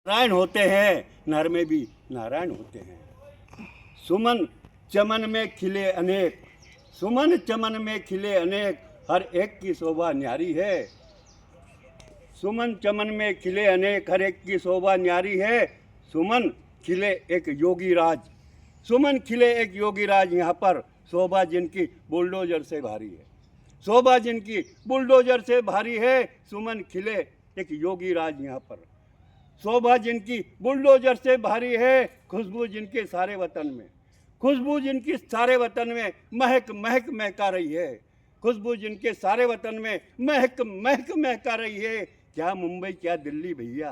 नारायण होते हैं, नर में भी नारायण होते हैं। सुमन चमन में खिले अनेक, सुमन चमन में खिले अनेक, हर एक की शोभा न्यारी है। सुमन चमन में खिले अनेक, हर एक की शोभा न्यारी है। सुमन खिले एक योगी राज, सुमन खिले एक योगी राज, यहाँ पर शोभा जिनकी बुलडोजर से भारी है, शोभा जिनकी बुलडोजर से भारी है। सुमन खिले एक योगी राज, यहाँ पर शोभा जिनकी बुलडोजर से भारी है। खुशबू जिनके सारे वतन में, खुशबू जिनकी सारे वतन में महक महक महका रही है। खुशबू जिनके सारे वतन में महक महक महका रही है। क्या मुंबई क्या दिल्ली भैया,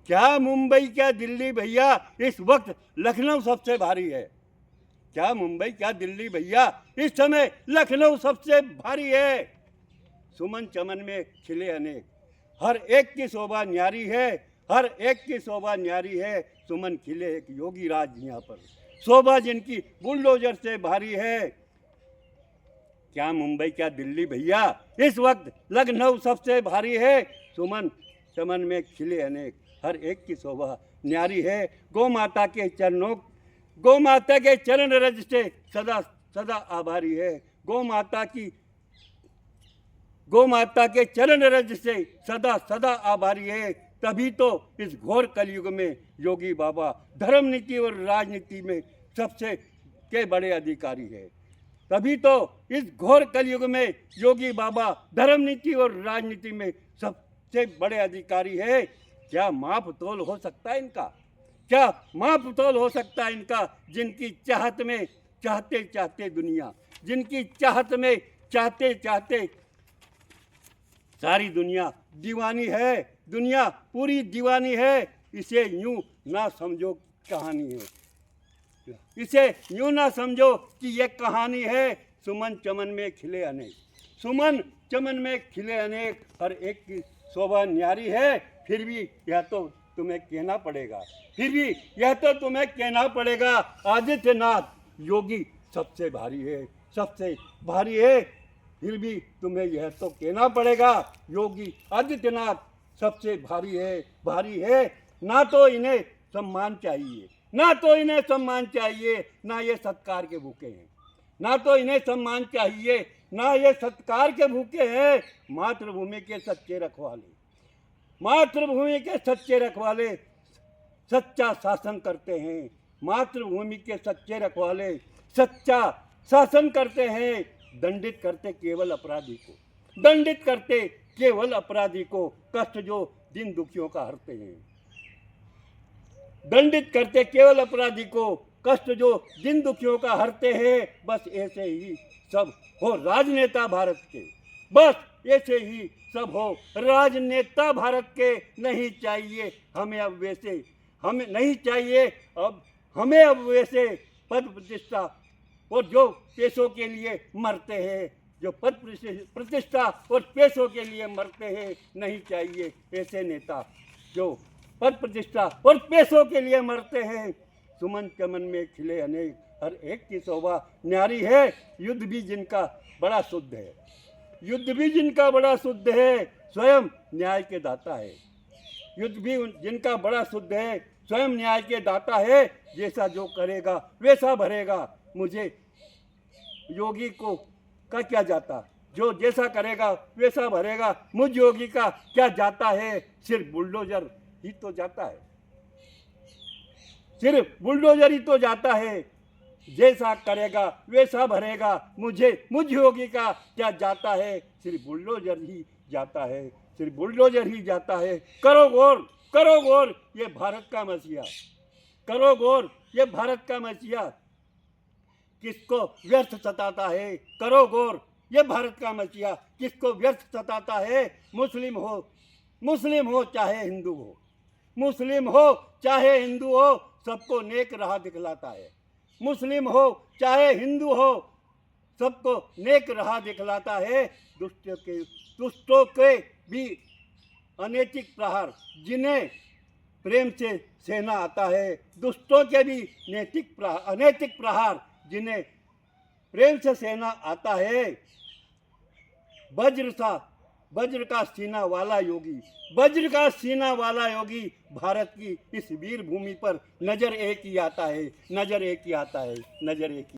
क्या मुंबई क्या दिल्ली भैया, इस वक्त लखनऊ सबसे भारी है। क्या मुंबई क्या दिल्ली भैया, इस समय लखनऊ सबसे भारी है। सुमन चमन में खिले अनेक, हर एक की शोभा न्यारी है, हर एक की शोभा न्यारी है। सुमन खिले एक योगी राज, यहाँ पर शोभा जिनकी बुलडोजर से भारी है। क्या मुंबई क्या दिल्ली भैया, इस वक्त लखनऊ सबसे भारी है। सुमन चमन में खिले अनेक, हर एक की शोभा न्यारी है। गौ माता के चरणों, गौ माता के चरण रज से सदा सदा आभारी है। गौ माता की, गौ माता के चरण रज से सदा सदा आभारी है। तभी तो इस घोर कलयुग में योगी बाबा धर्म नीति और राजनीति में सबसे के बड़े अधिकारी है। तभी तो इस घोर कलयुग में योगी बाबा धर्म नीति और राजनीति में सबसे बड़े अधिकारी है। क्या माप तोल हो सकता है इनका, क्या माप तोल हो सकता है इनका, जिनकी चाहत में चाहते चाहते दुनिया, जिनकी चाहत में चाहते चाहते सारी दुनिया दीवानी है, दुनिया पूरी दीवानी है। इसे यूं ना समझो कहानी है, इसे यूं ना समझो कि ये कहानी है। सुमन चमन में खिले अनेक, सुमन चमन में खिले अनेक, हर एक की शोभा न्यारी है। फिर भी यह तो तुम्हें कहना पड़ेगा, फिर भी यह तो तुम्हें कहना पड़ेगा, आदित्यनाथ योगी सबसे भारी है, सबसे भारी है। फिर भी तुम्हें यह तो कहना पड़ेगा, योगी आदित्यनाथ सबसे भारी है, भारी है। ना तो इन्हें सम्मान चाहिए, ना तो इन्हें सम्मान चाहिए, ना ये सत्कार के भूखे हैं, ना तो इन्हें सम्मान चाहिए, ना ये सत्कार के भूखे हैं। मातृभूमि के सच्चे रखवाले, मातृभूमि के सच्चे रखवाले सच्चा शासन करते हैं। मातृभूमि के सच्चे रखवाले सच्चा शासन करते हैं। दंडित करते केवल अपराधी को, दंडित करते केवल अपराधी को, कष्ट जो दिन दुखियों का हरते हैं। दंडित करते केवल अपराधी को, कष्ट जो दिन दुखियों का हरते हैं। बस ऐसे ही सब हो राजनेता भारत के, बस ऐसे ही सब हो राजनेता भारत के। नहीं चाहिए हमें अब वैसे, हमें नहीं चाहिए अब हमें अब वैसे पद प्रतिष्ठा, और जो पैसों के लिए मरते हैं, जो पद प्रतिष्ठा और पैसों के लिए मरते हैं। नहीं चाहिए ऐसे नेता जो पद प्रतिष्ठा और पैसों के लिए मरते हैं। सुमन चमन में खिले अनेक, हर एक की शोभा न्यारी है। युद्ध भी जिनका बड़ा शुद्ध है, युद्ध भी जिनका बड़ा शुद्ध है, स्वयं न्याय के दाता है। युद्ध भी जिनका बड़ा शुद्ध है, स्वयं न्याय के दाता है। जैसा जो करेगा वैसा भरेगा, मुझे योगी को का क्या जाता, जो जैसा करेगा वैसा भरेगा, मुझ योगी का क्या जाता है। सिर्फ बुलडोजर ही तो जाता है, सिर्फ बुलडोजर ही तो जाता है। जैसा करेगा वैसा भरेगा, मुझ योगी का क्या जाता है। सिर्फ बुलडोजर ही जाता है, सिर्फ बुलडोजर ही जाता है। करो गौर, करो गौर, ये भारत का मसीहा, करो गौर, ये भारत का मसीहा किसको व्यर्थ सताता है। करो गौर, ये भारत का मसीहा किसको व्यर्थ सताता है। मुस्लिम हो, मुस्लिम हो चाहे हिंदू हो, मुस्लिम हो चाहे हिंदू हो, सबको नेक राह दिखलाता है। मुस्लिम हो चाहे हिंदू हो, सबको नेक राह दिखलाता है। दुष्टों के भी अनैतिक प्रहार जिन्हें प्रेम से सहना आता है, दुष्टों के भी नैतिक प्रहार, अनैतिक प्रहार जिन्हें प्रेम से सहना आता है। वज्र सा वज्र का सीना वाला योगी, वज्र का सीना वाला योगी, भारत की इस वीर भूमि पर नजर एक ही आता है, नजर एक ही आता है, नजर एक ही